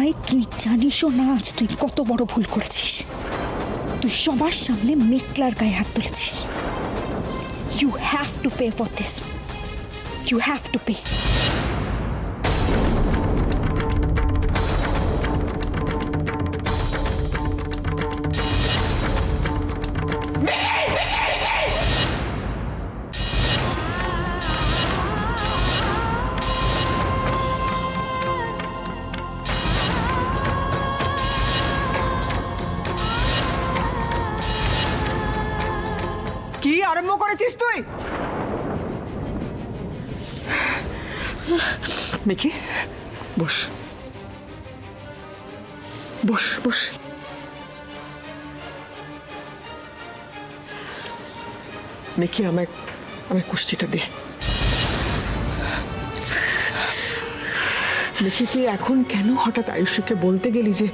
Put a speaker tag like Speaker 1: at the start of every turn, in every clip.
Speaker 1: দিভাই, তুই জানিসও না আজ তুই কত বড় ভুল করেছিস। তুই সবার সামনে মেঘলার গায়ে হাত তুলেছিস। You have to pay for this, you have to pay.
Speaker 2: কি আরম্ভ করেছিস তুই? মিকি, বস বস বস। মিকি, আমায় কুষ্টিটা দে। মিকি, তুই এখন কেন হঠাৎ আয়ুষকে বলতে গেলি যে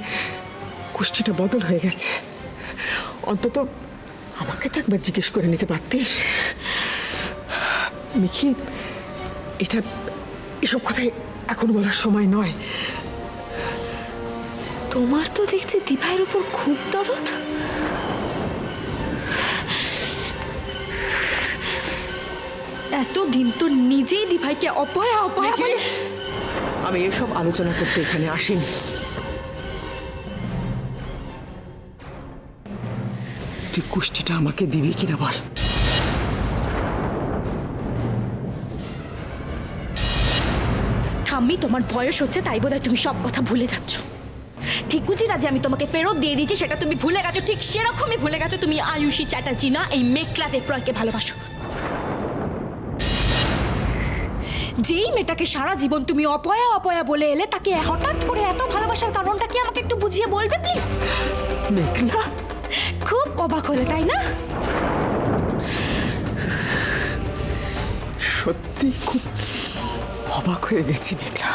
Speaker 2: কুষ্টিটা বদল হয়ে গেছে? অন্তত আমাকে তো একবার জিজ্ঞেস করে নিতে পারতিস। মিকি, এসব কথাই এখন বলার সময় নয়।
Speaker 1: তোমার তো দেখছি দিভাইয়ের উপর খুব দরদ। এতদিন তো নিজেই দিভাইকে অপয়া অপয়া বলে।
Speaker 2: আমি এসব আলোচনা করতে এখানে আসিনি। তুই কুষ্টিটা আমাকে দিবি কিনা বল।
Speaker 1: ঠাম্মি, তোমার বয়স হচ্ছে তাই বোধহয় তুমি সব কথা ভুলে যাচ্ছ। ঠিক বুঝি না যে আমি তোমাকে ফেরত দিয়ে দিয়েছি সেটা তুমি ভুলে গেছো। ঠিক সেরকমই ভুলে গেছো তুমি আয়ুষী চ্যাটার্জি না এই মেঘলা দেবপ্রয়কে ভালোবাসো। যেই মেয়েটাকে সারা জীবন তুমি অপয়া অপয়া বলে এলে, তাকে হঠাৎ করে এত ভালোবাসার কারণটা কি আমাকে একটু বুঝিয়ে বলবে প্লিজ?
Speaker 2: মেঘলা,
Speaker 1: খুব অবাক হলে তাই না?
Speaker 2: সত্যি খুব অবাক হয়ে গেছি মেঘলা।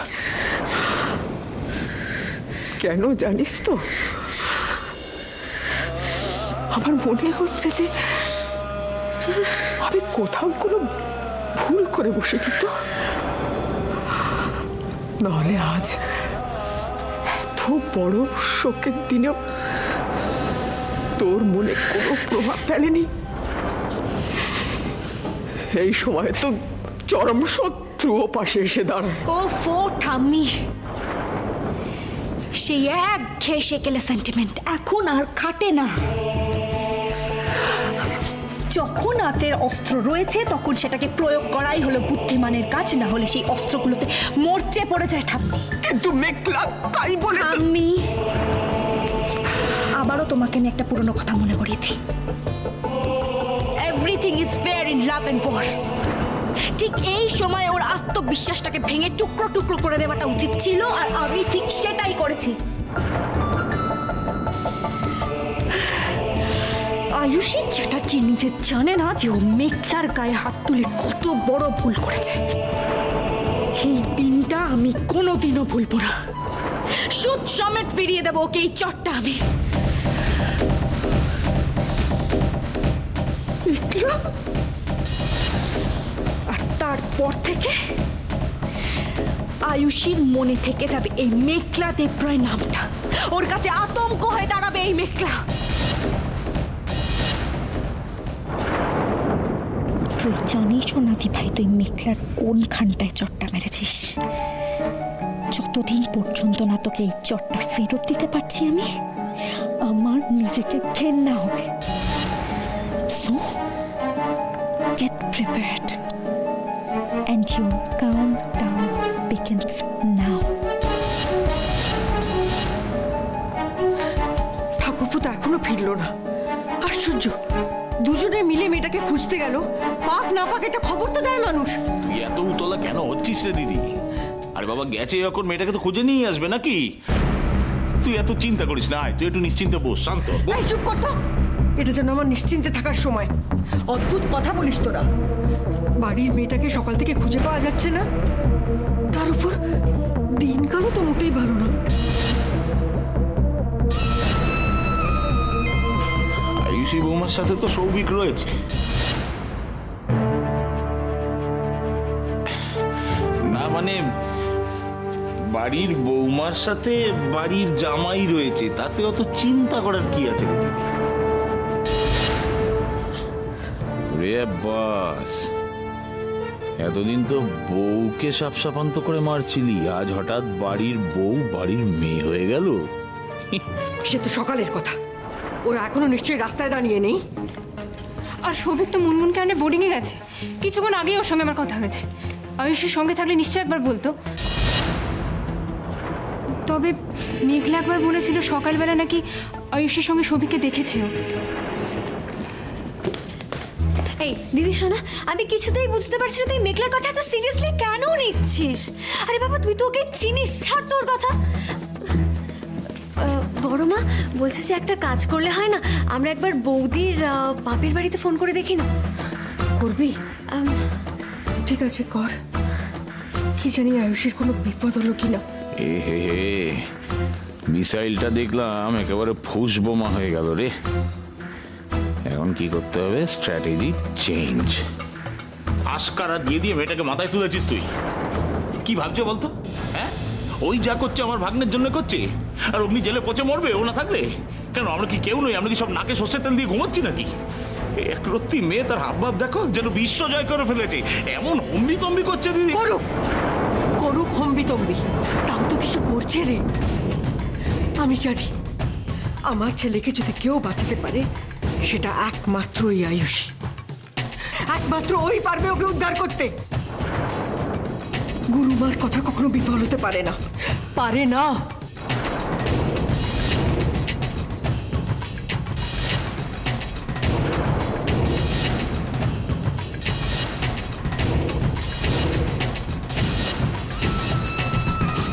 Speaker 2: কেন জানিস তো, আমার মনে হচ্ছে যে আমি কোথাও কোনো ভুল করে বসে কিন্তু, নাহলে আজ এত বড় শোকের দিনেও তোর মনে কোনো প্রভাব ফেলেনি। এই সময় তো চরম শত্রুও পাশে এসে দাঁড়ায়।
Speaker 1: ও ফো ঠাম্মি, সেই এক ঘেয়ে সেকেলে সেন্টিমেন্ট এখন আর খাটে না। যখন হাতের অস্ত্র রয়েছে তখন সেটাকে প্রয়োগ করাই হলো বুদ্ধিমানের কাজ, না হলে সেই অস্ত্রগুলোতে মরচে পড়ে যায় ঠাম্মি।
Speaker 2: কিন্তু মেঘলা তাই বলে
Speaker 1: ঠাম্মি, আবারও তোমাকে আমি একটা পুরনো কথা মনে করিয়ে দিই। Everything is fair in love and war. ঠিক এই সময় ওর আত্মবিশ্বাসটাকে ভেঙে টুকরো টুকরো করে দেওয়াটা উচিত ছিল, আর আমি ঠিক সেটাই করেছি। আয়ুষী চ্যাটার্জি নিজে জানে না যে ও মেঘলার গায়ে হাত তুলে কত বড় ভুল করেছে। এই দিনটা আমি কোনোদিনও ভুলবো না। সুদ সমেত ফিরিয়ে দেবো ওকে এই চটটা আমি। আর তারপর থেকে আয়ুষীর মনে থেকে যাবে এই মেঘলা দেবপ্রয় নামটা। ওর কাছে আতঙ্ক হয়ে দাঁড়াবে এই মেঘলা। তুই জানিস না দিভাই, তুই মেঘলার কোনখানটায় চটটা মেরেছিস। যতদিন পর্যন্ত না তোকে এই চটটা ফেরত দিতে পারছি আমি, আমার নিজেকে ঘেন্না হবে। So get prepared and your countdown begins now.
Speaker 3: ঠাকুরপো তো এখনো ফিরলো না। আশ্চর্য, দুজনে মিলে মেয়েটাকে খুঁজতে গেল। পাক না পাক একটা খবর তো দেয় মানুষ।
Speaker 4: তুই এত উতলা কেন হচ্ছিস রে দিদি? আরে বাবা, গেছে যখন মেয়েটাকে তো খুঁজে নিয়ে আসবে নাকি? তুই এত চিন্তা করিস না, তুই একটু নিশ্চিন্তে বস, শান্ত।
Speaker 3: এই চুপ কর তো, এটা যেন আমার নিশ্চিন্তে থাকার সময়। অদ্ভুত কথা বলিস তোরা। বাড়ির মেয়েটাকে সকাল থেকে খুঁজে পাওয়া যাচ্ছে না, তার উপর দিনকালও তো মোটেই ভালো না।
Speaker 4: আয়ুষী বৌমার সাথে তো সৌভিক রয়েছে। না মানে বাড়ির বৌমার সাথে বাড়ির জামাই রয়েছে, তাতে অত চিন্তা করার কি আছে রে দিদি? রে বাস, এতদিন তো বউকে সাপসাপান্ত করে মারছিলি, আজ হঠাৎ বাড়ির বউ বাড়ির মেয়ে হয়ে গেল।
Speaker 3: সে তো সকালের কথা, ওরা এখনো নিশ্চয়ই রাস্তায় দাঁড়িয়ে নেই।
Speaker 5: আর সৌভিক তো মুনমুনকে আনে বোর্ডিংয়ে গেছে, কিছুক্ষণ আগেই ওর সঙ্গে আমার কথা হয়েছে। আয়ুষের সঙ্গে থাকলে নিশ্চয়ই একবার বলতো। তবে মেঘলা একবার বলেছিল সকালবেলা নাকি আয়ুষের সঙ্গে সৌভিককে দেখেছেও।
Speaker 6: এই দিদি শোনা, আমি কিছুতেই বুঝতে পারছি না তুই মেঘলার কথা এত সিরিয়াসলি কেন নিচ্ছিস। আরে বাবা, তুই তো ওকে চিনিস, ছাড় তোর কথা। বড় মা বলছে যে একটা কাজ করলে হয় না, আমরা একবার বৌদির বাপের বাড়িতে ফোন করে দেখি না?
Speaker 3: করবি? ঠিক আছে, কর। কি জানি আয়ুষের কোনো বিপদ হলো কিনা।
Speaker 4: এ হে হে, মিসাইলটা দেখলাম একেবারে ফুস বোমা হয়ে গেল রে। এখন কি করতে হবে? Strategy change. আস্কারা দিয়ে দিয়ে মেয়েটাকে মাথায় তুলেছিস তুই। কি ভাবছো বলতো? হ্যাঁ, ওই যা করছে আমার ভাগ্নের জন্য করছে, আর অমনি জেলে পচে মরবে ও না থাকলে। কেন, আমরা কি কেউ নই? আমরা কি সব নাকে সর্ষের তেল দিয়ে ঘুমোচ্ছি নাকি? এক রত্তি মেয়ে, তার হাবভাব দেখো, যেন বিশ্ব জয় করে ফেলেছে। এমন হম্বি তম্বি করছে দিদি।
Speaker 3: করুক করুক হম্বি তম্বি, তাও তো কিছু করছে রে। আমি জানি আমার ছেলেকে যদি কেউ বাঁচাতে পারে সেটা একমাত্র ওই আয়ুষী, একমাত্র ওই পারবে ওকে উদ্ধার করতে। গুরুমার কথা কখনো বিফল হতে পারে না, পারে না।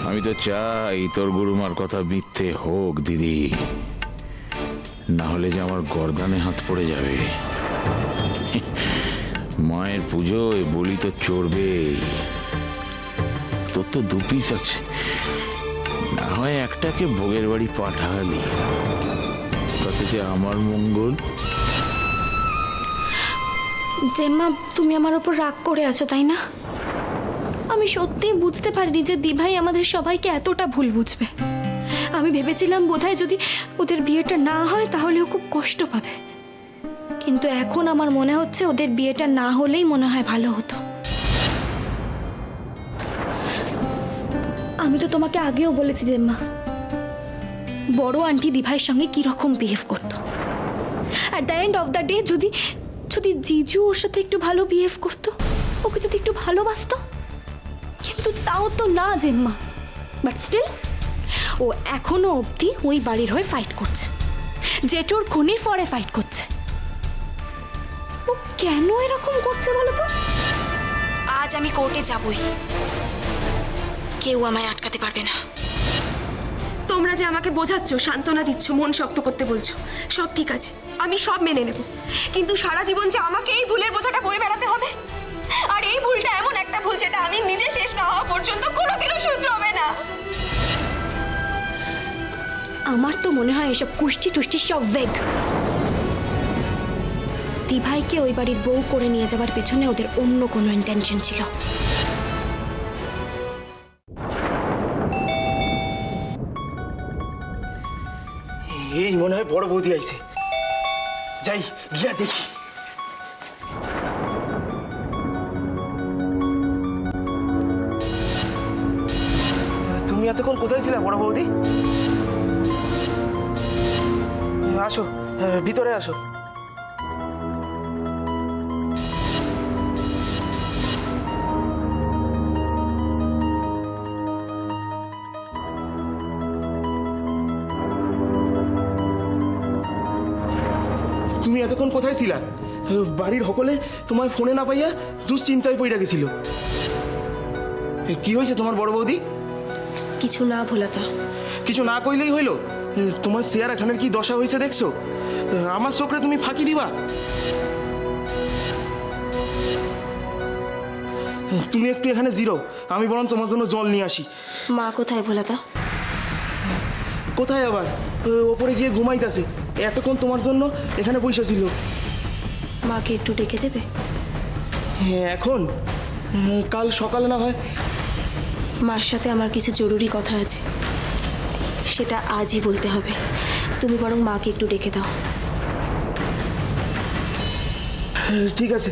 Speaker 4: আমি তো চাই তোর গুরুমার কথা মিথ্যে হোক দিদি, না হলে যে আমার গর্দানে হাত পড়ে যাবে। মায়ের পুজোয় বলি তো চড়বেই। তোর তো দু পিস আছে, না হয় একটাকে ভোগের বাড়ি পাঠালি, তাতে যে আমার মঙ্গল।
Speaker 6: জেম্মা, তুমি আমার ওপর রাগ করে আছো তাই না? আমি সত্যিই বুঝতে পারিনি যে দিভাই আমাদের সবাইকে এতটা ভুল বুঝবে। আমি ভেবেছিলাম বোধহয় যদি ওদের বিয়েটা না হয় তাহলে ও খুব কষ্ট পাবে, কিন্তু এখন আমার মনে হচ্ছে ওদের বিয়েটা না হলেই মনে হয় ভালো হতো। আমি তো তোমাকে আগেও বলেছি জেম্মা, বড় আন্টি দিভাইয়ের সঙ্গে কিরকম বিহেভ করতো। At the end of the day যদি যদি জিজু ওর সাথে একটু ভালো বিহেভ করতো, ওকে যদি একটু ভালোবাসতো, কিন্তু তাও তো না জেম্মা। বাট স্টিল ও এখনো অবধি ওই বাড়ির হয়ে ফাইট করছে, জেঠুর খুনির পরে ফাইট করছে। ও কেন এরকম করছে বলো তো? আজ আমি কোর্টে যাবই, কেউ আমায় আটকাতে পারবে না।
Speaker 7: তোমরা যে আমাকে বোঝাচ্ছ, সান্ত্বনা দিচ্ছ, মন শক্ত করতে বলছো, সব ঠিক আছে, আমি সব মেনে নেব, কিন্তু সারা জীবন যে আমাকে এই ভুলের বোঝাটা বয়ে বেড়াতে হবে, আর এই ভুলটা এমন একটা ভুল যেটা আমি নিজে শেষ না হওয়া পর্যন্ত কোনোদিনও শুধরাবে না।
Speaker 6: আমার তো মনে হয় এসব কুষ্টি টুষ্টি সব ভেগ। দিভাইকে ওই বাড়ির বউ করে নিয়ে যাবার পেছনে ওদের অন্য কোনো ইন্টেনশন ছিল।
Speaker 8: এই মনে হয় বড় বৌদি আইছে, যাই গিয়া দেখি। তুমি এতক্ষণ কোথায় ছিলে বড় বৌদি? আসো, ভিতরে আসো। তুমি এতক্ষণ কোথায় ছিলা? বাড়ির সকলে তোমার ফোনে না পাইয়া দুশ্চিন্তায় পড়ে গেছিল। কি হয়েছে তোমার বড় বৌদি?
Speaker 6: কিছু না ভোলাতা,
Speaker 8: কিছু না কইলেই হইল? তোমার চেয়ারা খানের কি দশা হয়েছে দেখছো? আমার চোখে তুমি ফাঁকি দিবা? তুমি একটু এখানে জিরো, আমি বরং তোমার জন্য জল নিয়ে আসি।
Speaker 6: মা কোথায় ভোলাতা?
Speaker 8: কোথায় আবার? ওপরে গিয়ে ঘুমাইতেছে, এতক্ষণ তোমার জন্য এখানে বসে ছিল।
Speaker 6: মাকে একটু ডেকে দেবে?
Speaker 8: হ্যাঁ, এখন? কাল সকালে না হয়?
Speaker 7: মার সাথে আমার কিছু জরুরি কথা আছে, সেটা আজই বলতে হবে। তুমি বরং মাকে একটু ডেকে দাও।
Speaker 8: ঠিক আছে।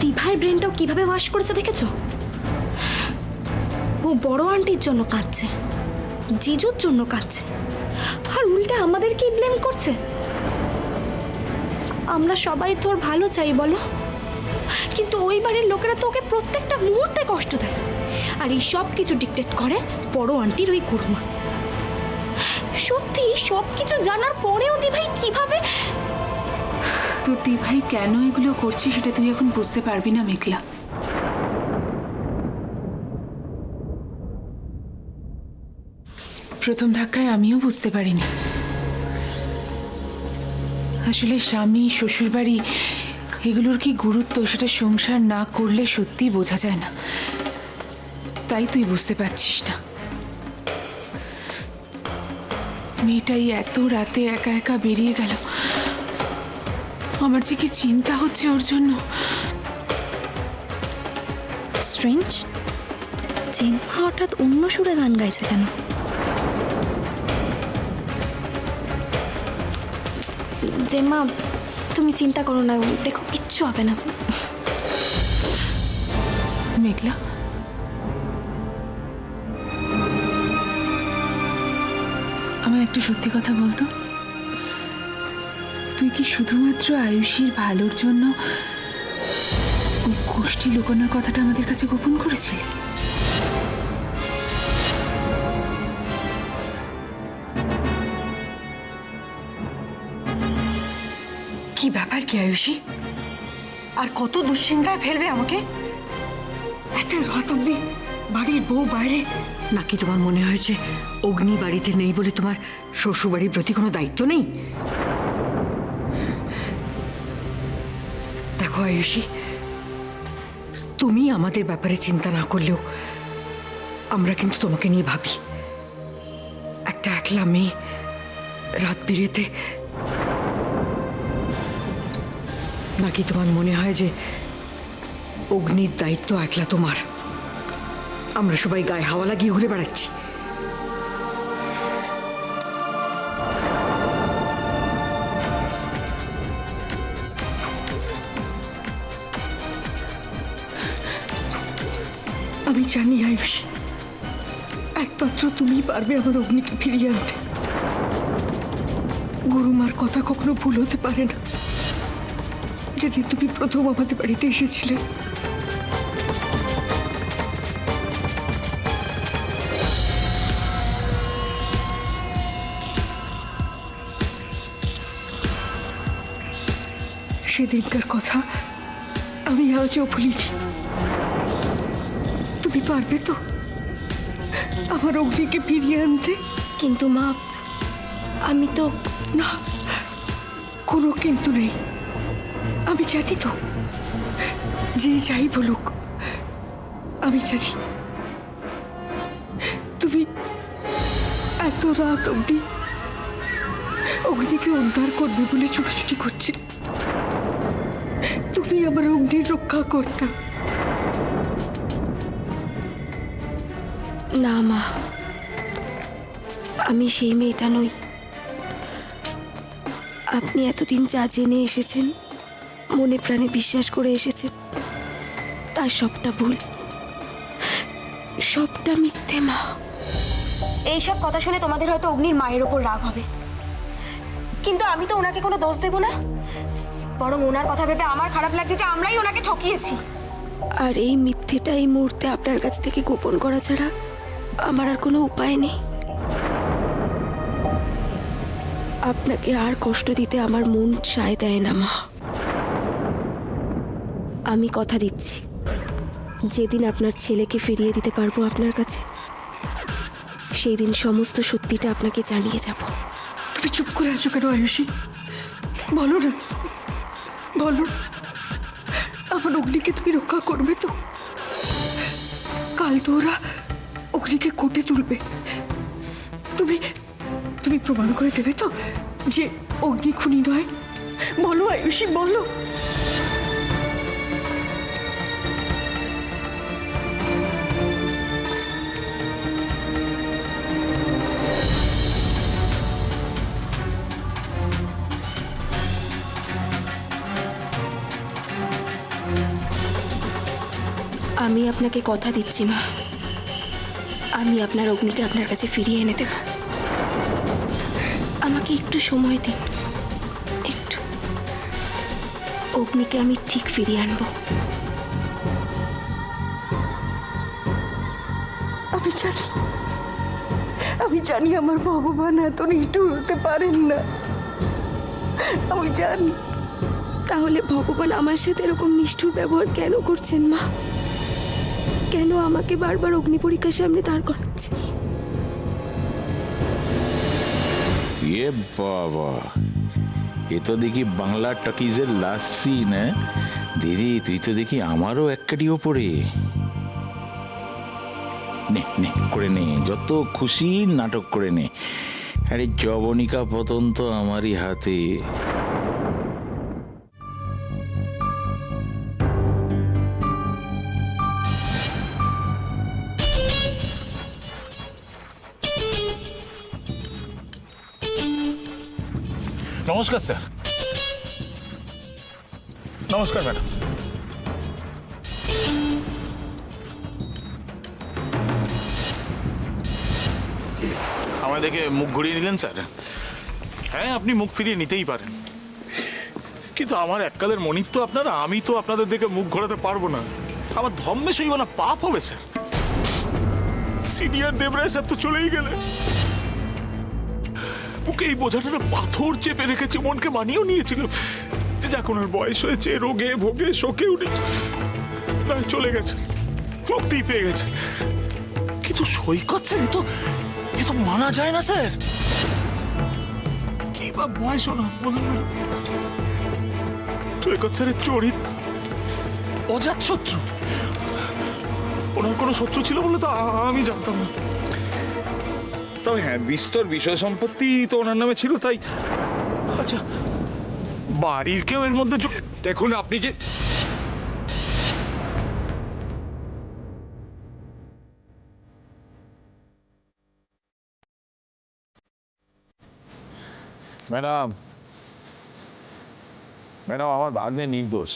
Speaker 6: দিভাইয়ের ব্রেনটাও কিভাবে ওয়াশ করেছে দেখেছো? ও বড় আন্টির জন্য কাঁদছে, জিজুর জন্য কাঁদছে, আর উল্টে আমাদেরকেই ব্লেম করছে। আমরা সবাই তোর ভালো চাই বলো, কিন্তু ওই বাড়ির লোকেরা তো ওকে প্রত্যেকটা মুহূর্তে কষ্ট দেয়, আর এই সব কিছু ডিক্টেট করে বড় আন্টির ওই গুরুমা। সত্যি সব কিছু জানার পরেও দিভাই কিভাবে?
Speaker 9: তোর দিভাই কেন এগুলো করছে সেটা তুই এখন বুঝতে পারবি না মেঘলা। প্রথম ধাক্কায় আমিও বুঝতে পারিনি। আসলে স্বামী, শ্বশুরবাড়ি এগুলোর কি গুরুত্ব সেটা সংসার না করলে সত্যি বোঝা যায় না। তাই তুই বুঝতে পারছিস না। মেয়েটাই এত রাতে একা একা বেরিয়ে গেল, আমার যে কি চিন্তা হচ্ছে ওর জন্য।
Speaker 1: স্ট্রেঞ্জ, জেম্মা হঠাৎ অন্য সুরে গান গাইছে কেন?
Speaker 6: জেম্মা তুমি চিন্তা করো না, দেখো কিচ্ছু হবে না।
Speaker 9: মেঘলা, আমায় একটা সত্যি কথা বলতো, তুই কি শুধুমাত্র আয়ুষীর ভালোর জন্য ওই গোষ্ঠী লুকানোর কথাটা আমাদের কাছে গোপন করেছিলি?
Speaker 3: কি ব্যাপার কি আয়ুষী? আর কত দুশ্চিন্তায় ফেলবে আমাকে? এত রাত অব্দি বাড়ির বউ বাইরে? নাকি তোমার মনে হয়েছে অগ্নি বাড়িতে নেই বলে তোমার শ্বশুর বাড়ির প্রতি কোনো দায়িত্ব নেই? দেখো আয়ুষী, তুমি আমাদের ব্যাপারে চিন্তা না করলেও আমরা কিন্তু তোমাকে নিয়ে ভাবি। একটা একলা মেয়ে রাত বিরেতে, নাকি তোমার মনে হয় যে অগ্নির দায়িত্ব একলা তোমার? আমরা সবাই গায়ে হাওয়া লাগিয়ে ঘুরে বেড়াচ্ছি। আমি জানি আয়ুষী, একমাত্র তুমিই পারবে আমার অগ্নিকে ফিরিয়ে আনতে। গুরুমার কথা কখনো ভুল হতে পারে না। যেদিন তুমি প্রথম আমাদের বাড়িতে এসেছিলে, সেদিনকার কথা আমি আজও ভুলিনি। তুমি পারবে তো আমার অগ্নিকে ফিরিয়ে আনতে?
Speaker 6: কিন্তু মা, আমি তো
Speaker 3: না, কোনো কিন্তু নেই। আমি জানি তো, যে যাই বলুক আমি জানি তুমি এত রাত অবধি অগ্নিকে উদ্ধার করবে বলে ছুটোছুটি করছি। তুমি আমার অগ্নির রক্ষা করতে।
Speaker 7: না মা, আমি সেই মেয়েটা নই। আপনি এতদিন যা জেনে এসেছেন, মনে প্রাণে বিশ্বাস করে এসেছেন, তার সবটা ভুল, সবটা মিথ্যে মা। এইসব কথা শুনে তোমাদের হয়তো অগ্নির মায়ের ওপর রাগ হবে, কিন্তু আমি তো ওনাকে কোনো দোষ দেব না। বরং ওনার কথা ভেবে আমার খারাপ লাগছে যে আমরাই ওনাকে ঠকিয়েছি। আর এই মিথ্যেটা এই মুহূর্তে আপনার কাছ থেকে গোপন করা ছাড়া আমার আর কোনো উপায় নেই। আপনাকে আর কষ্ট দিতে আমার মন সায় দেয় না মা। আমি কথা দিচ্ছি, যেদিন আপনার ছেলেকে ফিরিয়ে দিতে পারবো আপনার কাছে, সেই দিন সমস্ত সত্যিটা আপনাকে জানিয়ে যাব।
Speaker 3: তুমি চুপ করে আছো কেন আয়ুষী? বলো না, বলো, আমার অগ্নিকে তুমি রক্ষা করবে তো? কাল তো ওরা অগ্নিকে কোর্টে তুলবে। তুমি তুমি প্রমাণ করে দেবে তো যে অগ্নি খুনি নয়? বলো আয়ুষী, বলো।
Speaker 7: আমি আপনাকে কথা দিচ্ছি মা, আমি আপনার অগ্নিকে আপনার কাছে ফিরিয়ে এনে দেব। আমাকে একটু সময় দিন, একটু। অগ্নিকে আমি ঠিক ফিরিয়ে আনবো।
Speaker 3: আমি জানি আমার ভগবান এত নিষ্ঠুর হতে পারেন না, আমি জানি।
Speaker 7: তাহলে ভগবান আমার সাথে এরকম নিষ্ঠুর ব্যবহার কেন করছেন মা? কেন আমাকে বারবার অগ্নি পরীক্ষার সামনে দাঁড় করাচ্ছে?
Speaker 4: ইয়ে বাবা, এ তো দেখি বাংলা টকিজের লাস্ট সিন। হ্যাঁ দিদি, তুই তো দেখি আমারও এক কাটি ওপরে। নে নে করে নে, যত খুশি নাটক করে নে। আরে জবনিকা পতন তো আমারই হাতে।
Speaker 10: নমস্কার স্যার। নমস্কার ম্যাডাম। আমায় দেখে মুখ ঘুরিয়ে নিলেন স্যার? হ্যাঁ, আপনি মুখ ফিরিয়ে নিতেই পারেন, কিন্তু আমার এককালের মনিব তো আপনারা, আমি তো আপনাদের দেখে মুখ ঘোরাতে পারবো না। আমার ধম্মে সইব না, পাপ হবে স্যার। সিনিয়র দেবরায় স্যার তো চলেই গেলে, ওকে এই বোঝাটা পাথর চেপে রেখেছে, মনকে মানিয়েও নিয়েছিল যে যাক ওনার বয়স হয়েছে, রোগে ভোগে শোকে উনি চলে গেছে, মুক্তি পেয়ে গেছে। কিন্তু সৈকত স্যার, এ তো মানা যায় না স্যার। কি বা বয়স ওনার বলুন না? সৈকত স্যারের চরিত্র অজাত শত্রু, ওনার কোনো শত্রু ছিল বলে তো আমি জানতাম না। তবে হ্যাঁ, বিস্তর বিষয় সম্পত্তি তো ওনার নামে ছিল, তাই। আচ্ছা, বাড়ির কেউ এর মধ্যে দেখুন আপনি যে
Speaker 4: ম্যাডাম, ম্যাডাম, আমার ভাগ্নে নির্দোষ।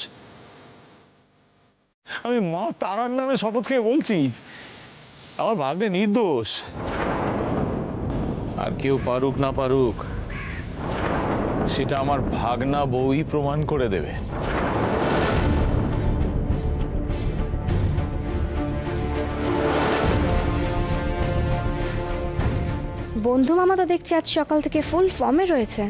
Speaker 10: আমি মা তারার নামে শপথ খেয়ে বলছি, আমার ভাগ্নে নির্দোষ।
Speaker 4: আর কেউ পারুক না পারুক, সেটা আমার ভাগনা বউই প্রমাণ করে দেবে।
Speaker 11: বন্ধু মামা তো দেখছি আজ সকাল থেকে ফুল ফর্মে রয়েছে।